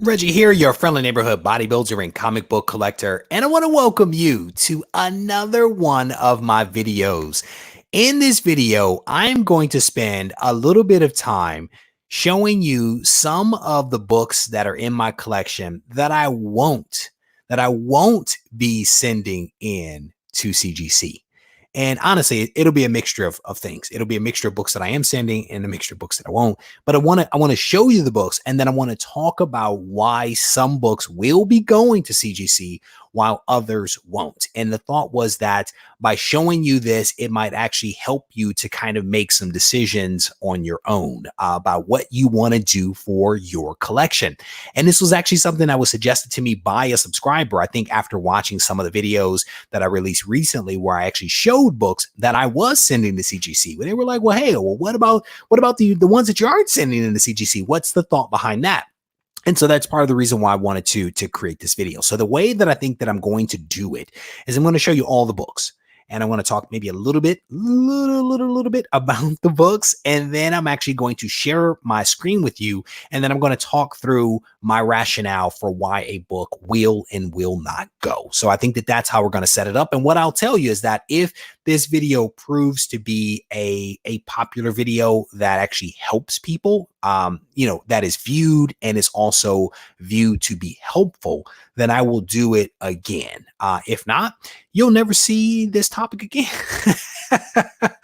Reggie here, your friendly neighborhood bodybuilder and comic book collector, and I want to welcome you to another one of my videos. In this video, I'm going to spend a little bit of time showing you some of the books that are in my collection that I won't be sending in to CGC. And honestly, it'll be a mixture of things. It'll be a mixture of books that I am sending and a mixture of books that I won't. But I want to show you the books, and then I want to talk about why some books will be going to CGC while others won't. And the thought was that by showing you this, it might actually help you to kind of make some decisions on your own about what you want to do for your collection. And this was actually something that was suggested to me by a subscriber. I think after watching some of the videos that I released recently, where I actually showed books that I was sending to CGC, where they were like, well, hey, well, what about the ones that you aren't sending in the CGC? What's the thought behind that? And so that's part of the reason why I wanted to create this video. So the way that I think that I'm going to do it is I'm going to show you all the books. And I want to talk maybe a little bit about the books. And then I'm actually going to share my screen with you. And then I'm going to talk through my rationale for why a book will and will not go. So I think that that's how we're going to set it up. And what I'll tell you is that if this video proves to be a popular video that actually helps people, that is viewed and is also viewed to be helpful, then I will do it again. If not, you'll never see this topic again.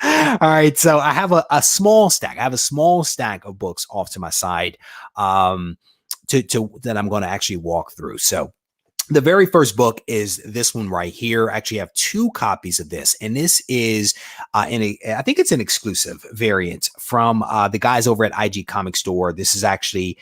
All right. So I have a small stack. I have a small stack of books off to my side that I'm going to actually walk through. So the very first book is this one right here. I actually have two copies of this, and this is I think it's an exclusive variant from the guys over at IG Comic Store. This is actually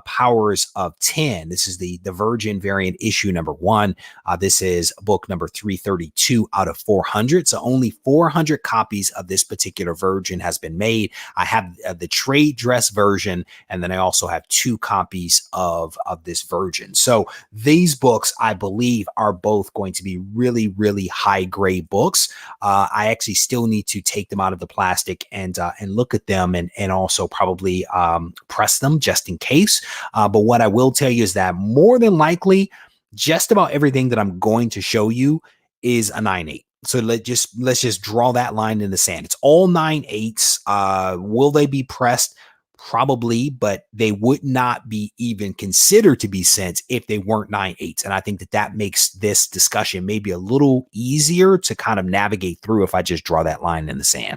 Powers of 10. This is the Virgin variant issue number 1. This is book number 332 out of 400. So only 400 copies of this particular Virgin has been made. I have the trade dress version, and then I also have 2 copies of this Virgin. So these books, I believe, are both going to be really, really high grade books. I actually still need to take them out of the plastic and look at them and also probably press them just in case. But what I will tell you is that more than likely, just about everything that I'm going to show you is a 9/8. So let's just draw that line in the sand. It's all 9/8s. Will they be pressed? Probably, but they would not be even considered to be sent if they weren't 9/8s. And I think that makes this discussion maybe a little easier to kind of navigate through if I just draw that line in the sand.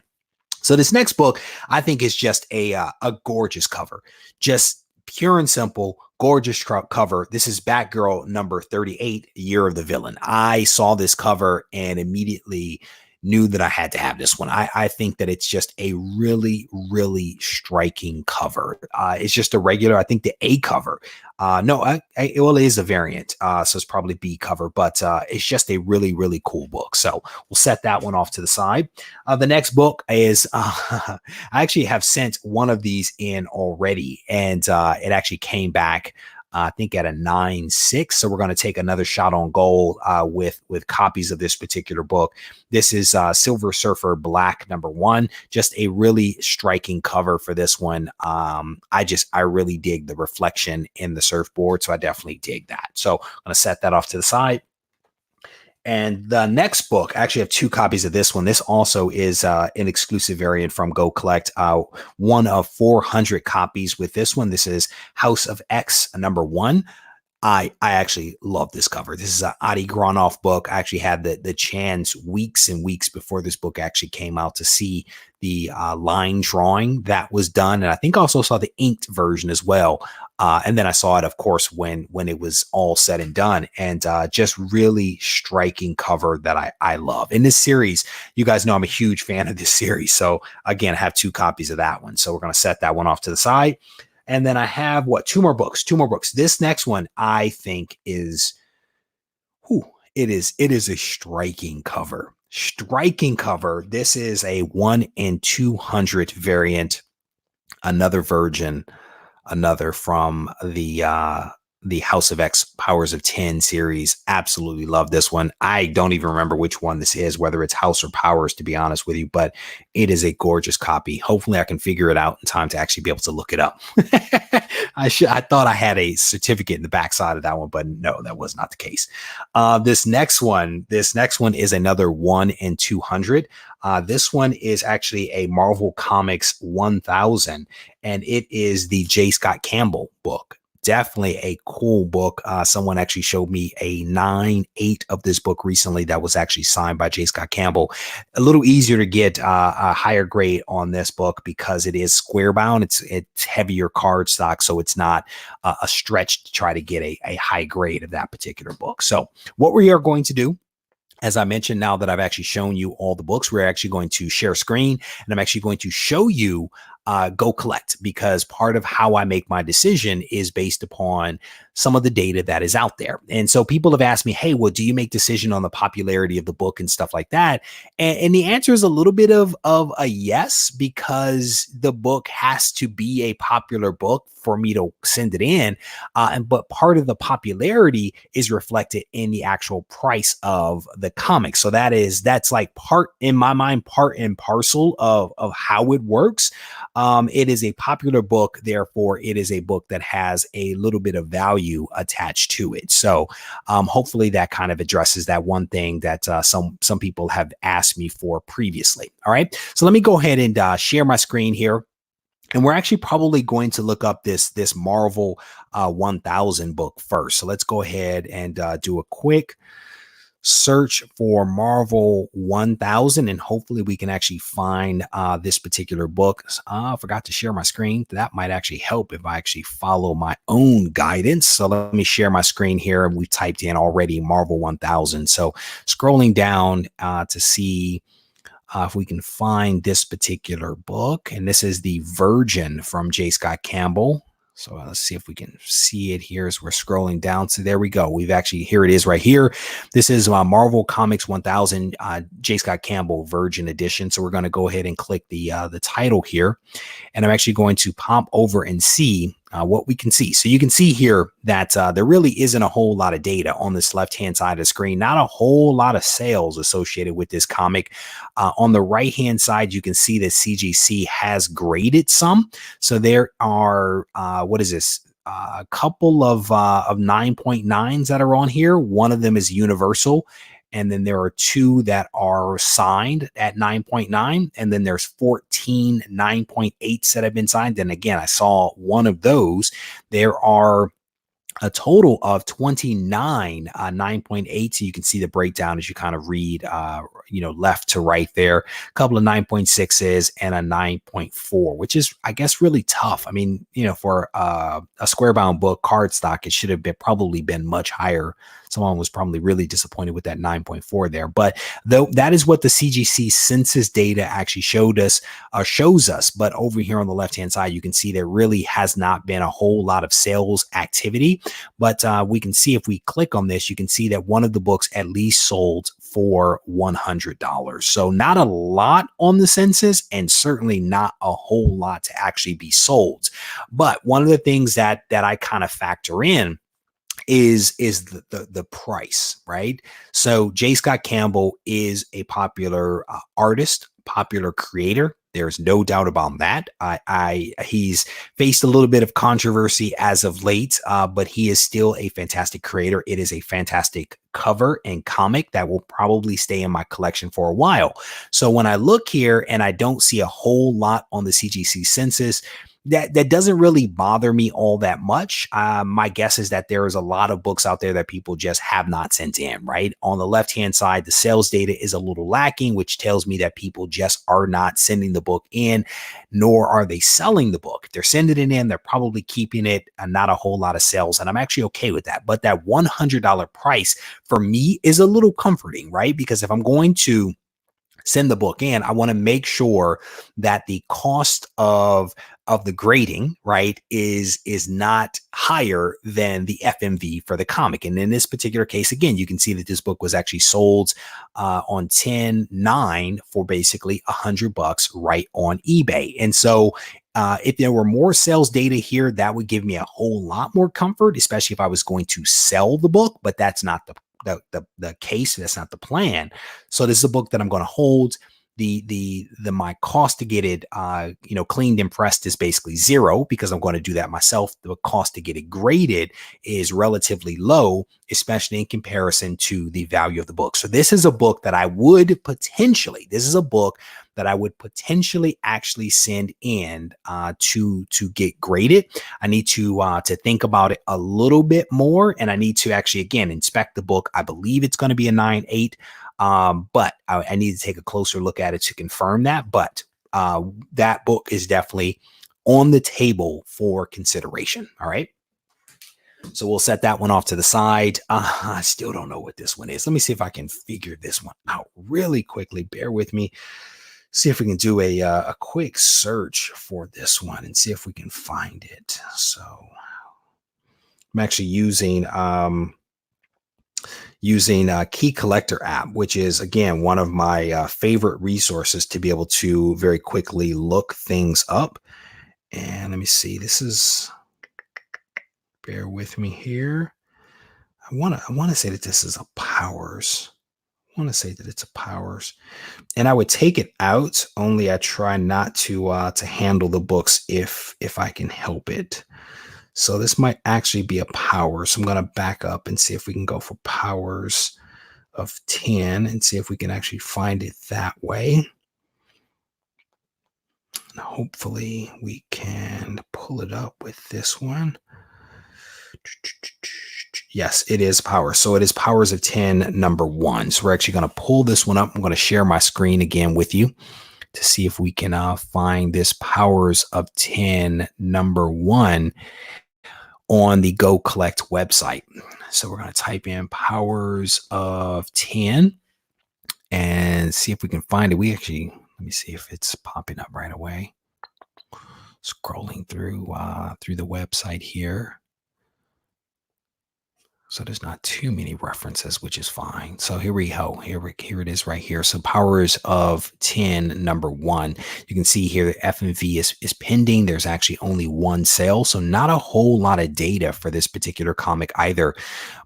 So this next book, I think, is just a gorgeous cover, just pure and simple, gorgeous cover. This is Batgirl number 38, Year of the Villain. I saw this cover and immediately knew that I had to have this one. I think that it's just a really, really striking cover. It's just a regular, I think the A cover. Well, it is a variant, so it's probably B cover, but it's just a really, really cool book. So we'll set that one off to the side. The next book is, I actually have sent one of these in already, and it actually came back I think at a 9.6. So we're going to take another shot on goal with copies of this particular book. This is Silver Surfer Black number 1. Just a really striking cover for this one. I really dig the reflection in the surfboard, so I definitely dig that. So I'm going to set that off to the side. And the next book, I actually have 2 copies of this one. This also is an exclusive variant from Go Collect, one of 400 copies with this one. This is House of X number 1. I actually love this cover. This is an Adi Granoff book. I actually had the chance weeks and weeks before this book actually came out to see the line drawing that was done. And I think I also saw the inked version as well. And then I saw it, of course, when it was all said and done, and just really striking cover that I love. In this series, you guys know I'm a huge fan of this series. So again, I have 2 copies of that one. So we're going to set that one off to the side. And then I have 2 more books. This next one I think is, it is a striking cover. This is a 1 in 200 variant, another Virgin, another from the the House of X Powers of 10 series. Absolutely love this one. I don't even remember which one this is, whether it's House or Powers, to be honest with you, but it is a gorgeous copy. Hopefully I can figure it out in time to actually be able to look it up. I thought I had a certificate in the backside of that one, but no, that was not the case. This next one is another 1 in 200. This one is actually a Marvel Comics 1000, and it is the J. Scott Campbell book. Definitely a cool book. Someone actually showed me a 9/8 of this book recently that was actually signed by J. Scott Campbell. A little easier to get a higher grade on this book because it is square bound. It's heavier card stock, so it's not a stretch to try to get a high grade of that particular book. So what we are going to do, as I mentioned, now that I've actually shown you all the books, we're actually going to share screen, and I'm actually going to show you Go Collect, because part of how I make my decision is based upon some of the data that is out there. And so people have asked me, hey, well, do you make decision on the popularity of the book and stuff like that? And the answer is a little bit of a yes, because the book has to be a popular book for me to send it in. But part of the popularity is reflected in the actual price of the comic. So that's like part, in my mind, part and parcel of how it works. It is a popular book, therefore it is a book that has a little bit of value attached to it. So hopefully that kind of addresses that one thing that some people have asked me for previously. All right, so let me go ahead and share my screen here. And we're actually probably going to look up this Marvel 1000 book first. So let's go ahead and do a quick search for Marvel 1000, and hopefully we can actually find this particular book. I forgot to share my screen. That might actually help if I actually follow my own guidance. So let me share my screen here, and we've typed in already Marvel 1000. So scrolling down to see if we can find this particular book, and this is the Virgin from J. Scott Campbell. So let's see if we can see it here as we're scrolling down. So there we go. We've actually, here it is right here. This is Marvel Comics 1000 J. Scott Campbell Virgin Edition. So we're going to go ahead and click the title here, and I'm actually going to pop over and see what we can see. So you can see here that there really isn't a whole lot of data on this left-hand side of the screen, not a whole lot of sales associated with this comic. On the right-hand side, you can see that CGC has graded some. So there are, what is this? A couple of 9.9s that are on here. One of them is Universal. And then there are 2 that are signed at 9.9. And then there's 14 9.8s that have been signed. And again, I saw one of those. There are a total of 29 9.8. So you can see the breakdown as you kind of read, left to right there. A couple of 9.6s and a 9.4, which is, I guess, really tough. I mean, for a square bound book cardstock, it should have probably been much higher. Someone was probably really disappointed with that 9.4 there. But though that is what the CGC census data actually shows us. But over here on the left-hand side, you can see there really has not been a whole lot of sales activity. But we can see, if we click on this, you can see that one of the books at least sold for $100. So not a lot on the census, and certainly not a whole lot to actually be sold. But one of the things that I kind of factor in is the price, right? So J. Scott Campbell is a popular artist, popular creator. There's no doubt about that. He's faced a little bit of controversy as of late, but he is still a fantastic creator. It is a fantastic cover and comic that will probably stay in my collection for a while. So when I look here and I don't see a whole lot on the CGC census, that doesn't really bother me all that much. My guess is that there is a lot of books out there that people just have not sent in, right? On the left-hand side, the sales data is a little lacking, which tells me that people just are not sending the book in, nor are they selling the book. If they're sending it in, they're probably keeping it, and not a whole lot of sales. And I'm actually okay with that. But that $100 price for me is a little comforting, right? Because if I'm going to send the book in, I want to make sure that the cost of the grading, right, is not higher than the FMV for the comic. And in this particular case, again, you can see that this book was actually sold on 10/9 for basically $100 right on eBay. And so If there were more sales data here, that would give me a whole lot more comfort, especially if I was going to sell the book, but that's not the case. That's not the plan. So this is a book that I'm going to hold. My cost to get it cleaned and pressed is basically zero because I'm going to do that myself. The cost to get it graded is relatively low, especially in comparison to the value of the book. So this is a book that I would potentially actually send in to get graded. I need to think about it a little bit more, and I need to actually again inspect the book. I believe it's going to be a 9.8. But I need to take a closer look at it to confirm that. But that book is definitely on the table for consideration. All right. So we'll set that one off to the side. I still don't know what this one is. Let me see if I can figure this one out really quickly. Bear with me. See if we can do a quick search for this one and see if we can find it. So I'm actually using a Key Collector app, which is, again, one of my favorite resources to be able to very quickly look things up. And let me see. Bear with me here. I want to say that this is a Powers. I want to say that it's a Powers. And I would take it out, only I try not to handle the books if I can help it. So this might actually be a Powers. So I'm going to back up and see if we can go for Powers of 10 and see if we can actually find it that way. And hopefully we can pull it up with this one. Yes, it is Powers. So it is Powers of 10, number 1. So we're actually going to pull this one up. I'm going to share my screen again with you to see if we can find this Powers of 10, number 1 on the Go Collect website. So we're going to type in Powers of 10 and see if we can find it. Let me see if it's popping up right away. Scrolling through the website here. So there's not too many references, which is fine. So here we go. Here it is right here. So Powers of 10, number 1. You can see here the FMV is pending. There's actually only one sale. So not a whole lot of data for this particular comic either.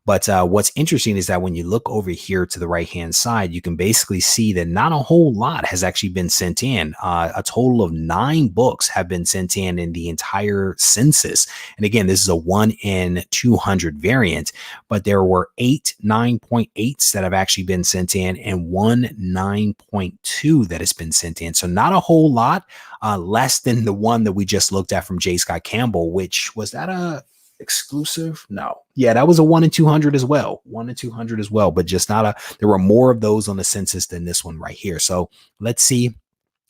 But what's interesting is that when you look over here to the right-hand side, you can basically see that not a whole lot has actually been sent in. A total of 9 books have been sent in the entire census. And again, this is a 1 in 200 variant, but there were 8 9.8s that have actually been sent in and 1 9.2 that has been sent in. So not a whole lot, less than the one that we just looked at from J. Scott Campbell, which was that a exclusive? No. Yeah, that was a 1 in 200 as well. 1 in 200 as well, but just there were more of those on the census than this one right here. So let's see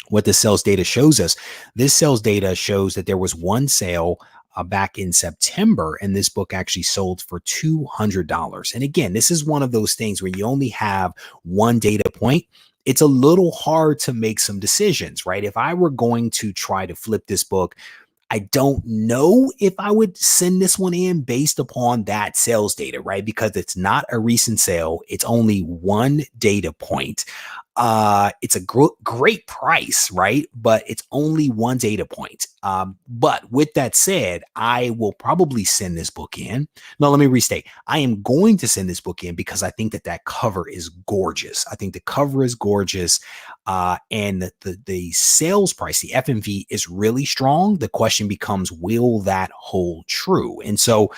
what the sales data shows us. This sales data shows that there was one sale back in September, and this book actually sold for $200. And again, this is one of those things where you only have one data point. It's a little hard to make some decisions, right? If I were going to try to flip this book, I don't know if I would send this one in based upon that sales data, right? Because it's not a recent sale. It's only one data point. It's a great price, right? But it's only one data point. But with that said, I will probably send this book in. No, let me restate. I am going to send this book in because I think that cover is gorgeous. I think the cover is gorgeous. And the sales price, the FMV is really strong. The question becomes, will that hold true? And so,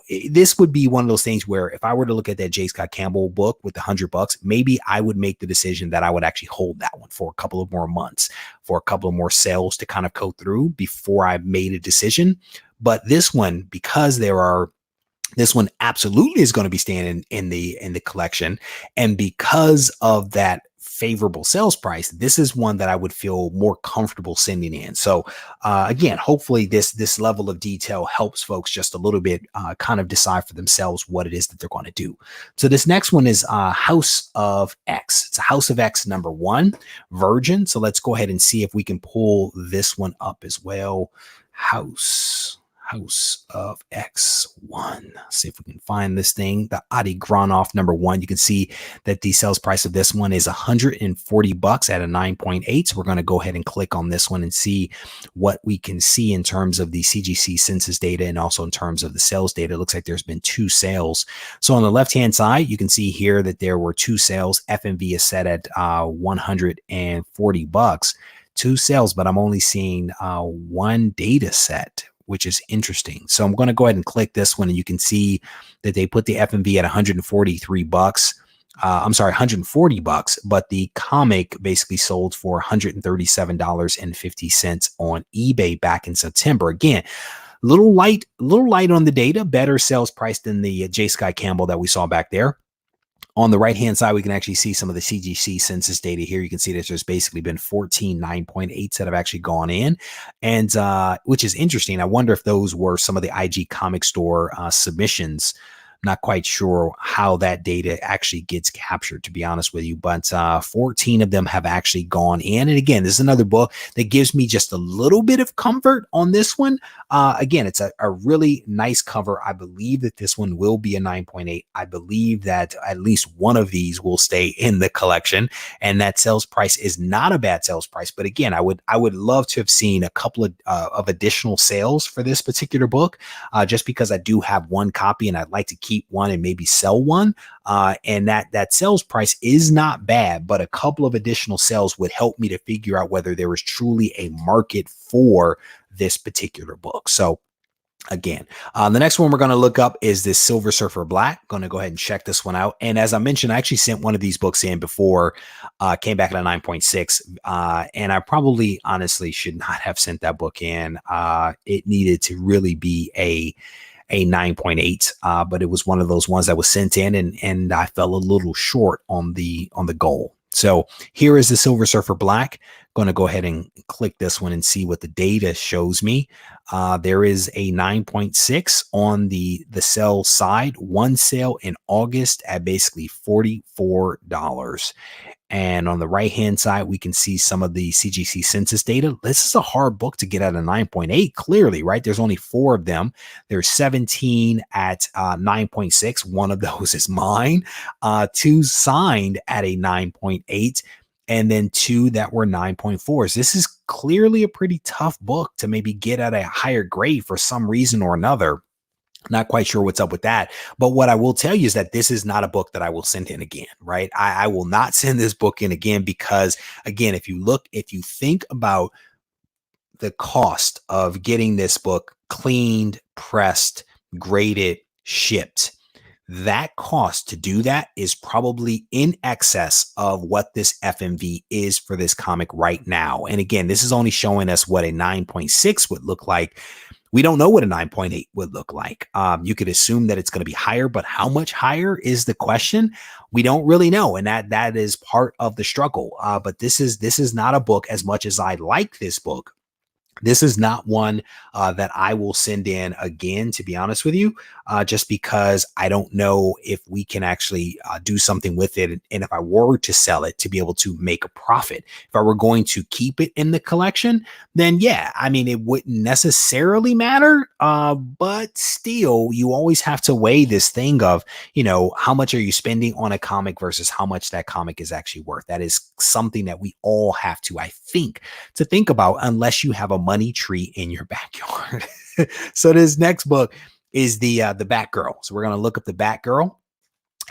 this would be one of those things where if I were to look at that J. Scott Campbell book with $100, maybe I would make the decision that I would actually hold that one for a couple of more months, for a couple of more sales to kind of go through before I made a decision. But this one, because this one absolutely is going to be staying in the collection, and because of that favorable sales price, this is one that I would feel more comfortable sending in. So again, hopefully this level of detail helps folks just a little bit kind of decide for themselves what it is that they're going to do. So this next one is House of X. It's a House of X number 1, Virgin. So let's go ahead and see if we can pull this one up as well. House House of X1. See if we can find this thing. The Adi Granov #1. You can see that the sales price of this one is $140 at a 9.8. So we're going to go ahead and click on this one and see what we can see in terms of the CGC census data and also in terms of the sales data. It looks like there's been 2 sales. So on the left-hand side, you can see here that there were 2 sales. FMV is set at $140. 2 sales, but I'm only seeing 1 data set, which is interesting. So I'm going to go ahead and click this one, and you can see that they put the FMV at $143. I'm sorry, $140, but the comic basically sold for $137.50 on eBay back in September. Again, little light on the data, better sales price than the J. Sky Campbell that we saw back there. On the right-hand side, we can actually see some of the CGC census data here. You can see that there's basically been 14 9.8s that have actually gone in, and which is interesting. I wonder if those were some of the IG Comic Store submissions. Not quite sure how that data actually gets captured, to be honest with you, but 14 of them have actually gone in. And again, this is another book that gives me just a little bit of comfort on this one. Again, it's a really nice cover. I believe that this one will be a 9.8. I believe that at least one of these will stay in the collection, and that sales price is not a bad sales price. But again, I would love to have seen a couple of additional sales for this particular book, just because I do have 1 copy and I'd like to keep one and maybe sell one. And that sales price is not bad, but a couple of additional sales would help me to figure out whether there was truly a market for this particular book. So again, the next one we're going to look up is this Silver Surfer Black. Going to go ahead and check this one out. And as I mentioned, I actually sent one of these books in before, came back at a 9.6. And I probably honestly should not have sent that book in. It needed to really be a 9.8, but it was one of those ones that was sent in, and I fell a little short on the goal. So here is the Silver Surfer Black. Going to go ahead and click this one and see what the data shows me. There is a 9.6 on the sell side. 1 sale in August at basically $44. And on the right-hand side, we can see some of the CGC census data. This is a hard book to get at a 9.8, clearly, right? There's only 4 of them. There's 17 at 9.6. One of those is mine. 2 signed at a 9.8, and then 2 that were 9.4s. This is clearly a pretty tough book to maybe get at a higher grade for some reason or another. Not quite sure what's up with that. But what I will tell you is that this is not a book that I will send in again, right? I will not send this book in again because, again, if you think about the cost of getting this book cleaned, pressed, graded, shipped, that cost to do that is probably in excess of what this FMV is for this comic right now. And again, this is only showing us what a 9.6 would look like. We don't know what a 9.8 would look like. You could assume that it's going to be higher, but how much higher is the question? We don't really know. And that is part of the struggle. But this is not a book, as much as I like this book. This is not one that I will send in again, to be honest with you, just because I don't know if we can actually do something with it. And if I were to sell it, to be able to make a profit. If I were going to keep it in the collection, then yeah, I mean, it wouldn't necessarily matter. But still, you always have to weigh this thing of, how much are you spending on a comic versus how much that comic is actually worth. That is something that we all have to, I think, think about, unless you have a money tree in your backyard. So this next book is the Batgirl. So we're going to look up the Batgirl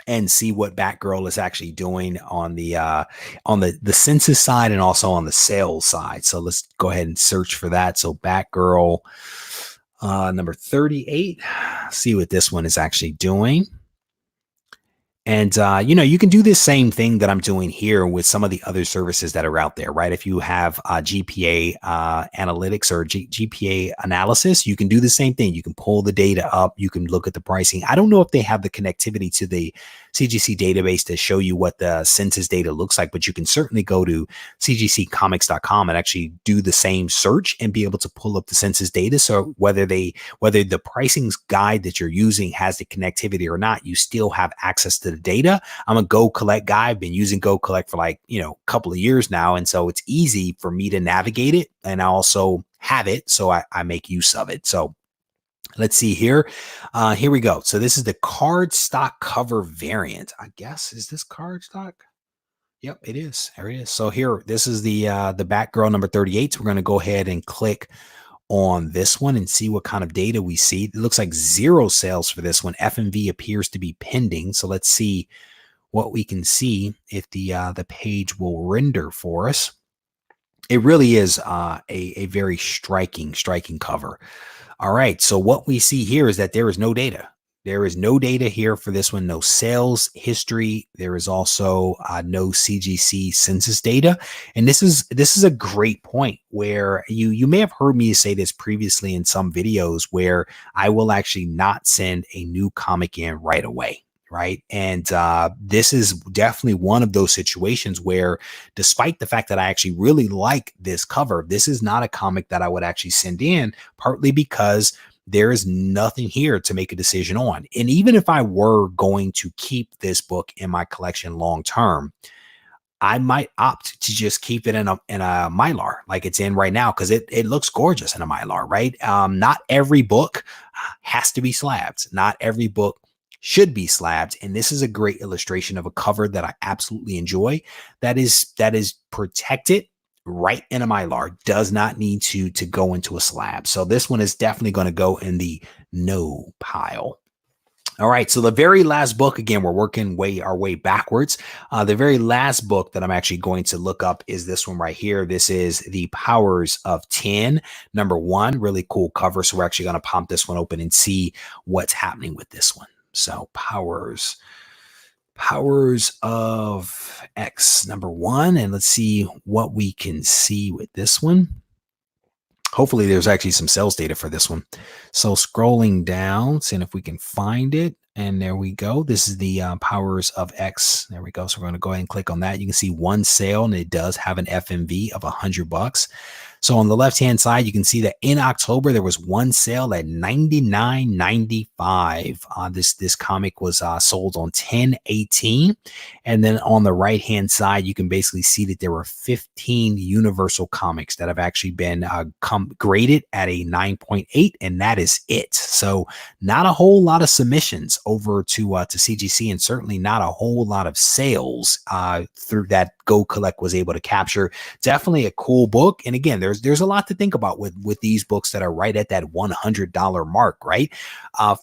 and see what Batgirl is actually doing on the census side and also on the sales side. So let's go ahead and search for that. So Batgirl number 38. See what this one is actually doing. And, you can do this same thing that I'm doing here with some of the other services that are out there, right? If you have GPA analytics or GPA analysis, you can do the same thing. You can pull the data up. You can look at the pricing. I don't know if they have the connectivity to the CGC database to show you what the census data looks like, but you can certainly go to cgccomics.com and actually do the same search and be able to pull up the census data. So whether the pricing guide that you're using has the connectivity or not, you still have access to the data. I'm a Go Collect guy. I've been using Go Collect for a couple of years now. And so it's easy for me to navigate it. And I also have it. So I make use of it. So Let's see here. Here we go. So this is the card stock cover variant. I guess, is this card stock? Yep, it is. There it is. So here, this is the Batgirl number 38. So we're going to go ahead and click on this one and see what kind of data we see. It looks like 0 sales for this one. FMV appears to be pending. So let's see what we can see if the page will render for us. It really is a very striking cover. All right. So what we see here is that there is no data. There is no data here for this one, no sales history. There is also no CGC census data. And this is a great point where you may have heard me say this previously in some videos where I will actually not send a new comic in right away. Right. And this is definitely one of those situations where, despite the fact that I actually really like this cover, this is not a comic that I would actually send in, partly because there is nothing here to make a decision on. And even if I were going to keep this book in my collection long term, I might opt to just keep it in a Mylar like it's in right now, because it looks gorgeous in a Mylar, right? Not every book has to be slabbed. Not every book should be slabbed. And this is a great illustration of a cover that I absolutely enjoy. That is protected right in a Mylar, does not need to go into a slab. So this one is definitely going to go in the no pile. All right, so the very last book, again, we're working our way backwards. The very last book that I'm actually going to look up is this one right here. This is The Powers of 10, number 1. Really cool cover. So we're actually going to pop this one open and see what's happening with this one. So Powers of X, number 1. And let's see what we can see with this one. Hopefully there's actually some sales data for this one. So scrolling down, seeing if we can find it. And there we go. This is the Powers of X. There we go. So we're going to go ahead and click on that. You can see one sale, and it does have an FMV of $100. So on the left-hand side, you can see that in October, there was one sale at $99.95. This comic was sold on 10/18. And then on the right-hand side, you can basically see that there were 15 Universal comics that have actually been graded at a 9.8, and that is it. So not a whole lot of submissions over to CGC, and certainly not a whole lot of sales through that Go Collect was able to capture. Definitely a cool book. And again, there's a lot to think about with these books that are right at that $100 mark, right?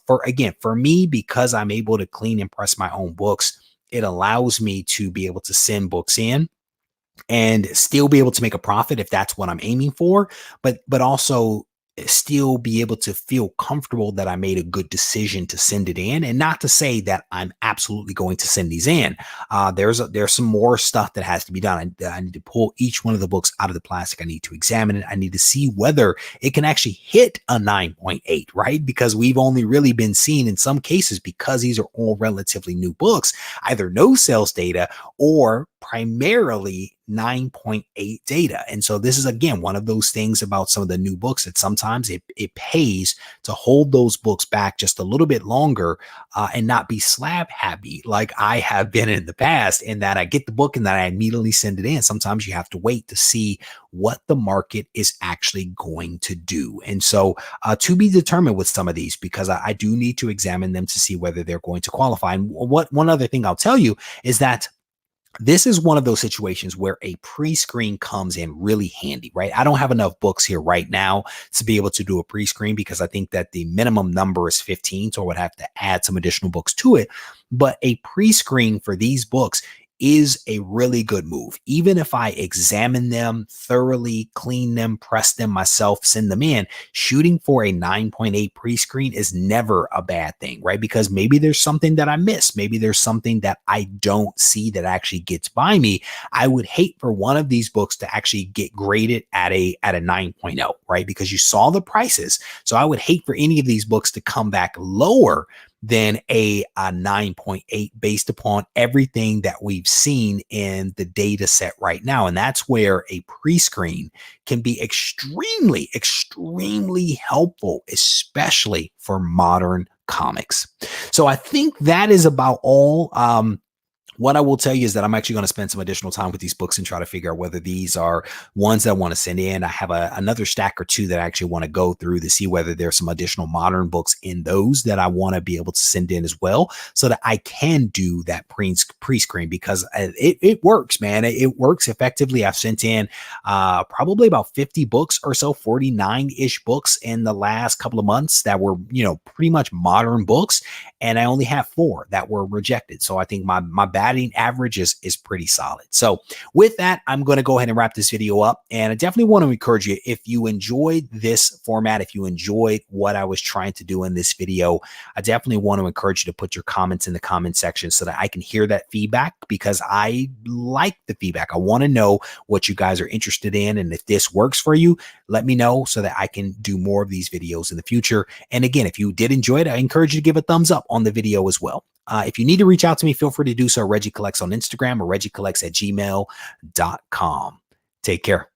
For me, because I'm able to clean and press my own books, it allows me to be able to send books in and still be able to make a profit if that's what I'm aiming for, but also still be able to feel comfortable that I made a good decision to send it in. And not to say that I'm absolutely going to send these in. There's some more stuff that has to be done. I need to pull each one of the books out of the plastic. I need to examine it. I need to see whether it can actually hit a 9.8, right? Because we've only really been seeing in some cases, because these are all relatively new books, either no sales data or primarily 9.8 data. And so this is, again, one of those things about some of the new books that sometimes it pays to hold those books back just a little bit longer and not be slab happy like I have been in the past, in that I get the book and then I immediately send it in. Sometimes you have to wait to see what the market is actually going to do. And so to be determined with some of these, because I do need to examine them to see whether they're going to qualify. And one other thing I'll tell you is that this is one of those situations where a pre-screen comes in really handy, right? I don't have enough books here right now to be able to do a pre-screen, because I think that the minimum number is 15, so I would have to add some additional books to it. But a pre-screen for these books is a really good move. Even if I examine them thoroughly, clean them, press them myself, send them in, shooting for a 9.8 pre-screen is never a bad thing, right? Because maybe there's something that I miss. Maybe there's something that I don't see that actually gets by me. I would hate for one of these books to actually get graded at a 9.0, right? Because you saw the prices. So I would hate for any of these books to come back lower than a 9.8 based upon everything that we've seen in the data set right now. And that's where a pre-screen can be extremely, extremely helpful, especially for modern comics. So I think that is about all What I will tell you is that I'm actually going to spend some additional time with these books and try to figure out whether these are ones that I want to send in. I have another stack or two that I actually want to go through to see whether there's some additional modern books in those that I want to be able to send in as well, so that I can do that pre-screen, because it works, man. It works effectively. I've sent in probably about 50 books or so, 49-ish books in the last couple of months that were, pretty much modern books. And I only have 4 that were rejected. So I think my batting average is pretty solid. So with that, I'm going to go ahead and wrap this video up. And I definitely want to encourage you, if you enjoyed this format, if you enjoyed what I was trying to do in this video, I definitely want to encourage you to put your comments in the comment section so that I can hear that feedback, because I like the feedback. I want to know what you guys are interested in. And if this works for you, let me know so that I can do more of these videos in the future. And again, if you did enjoy it, I encourage you to give a thumbs up on the video as well. If you need to reach out to me, feel free to do so. Reggie Collects on Instagram or regiecollects@gmail.com. Take care.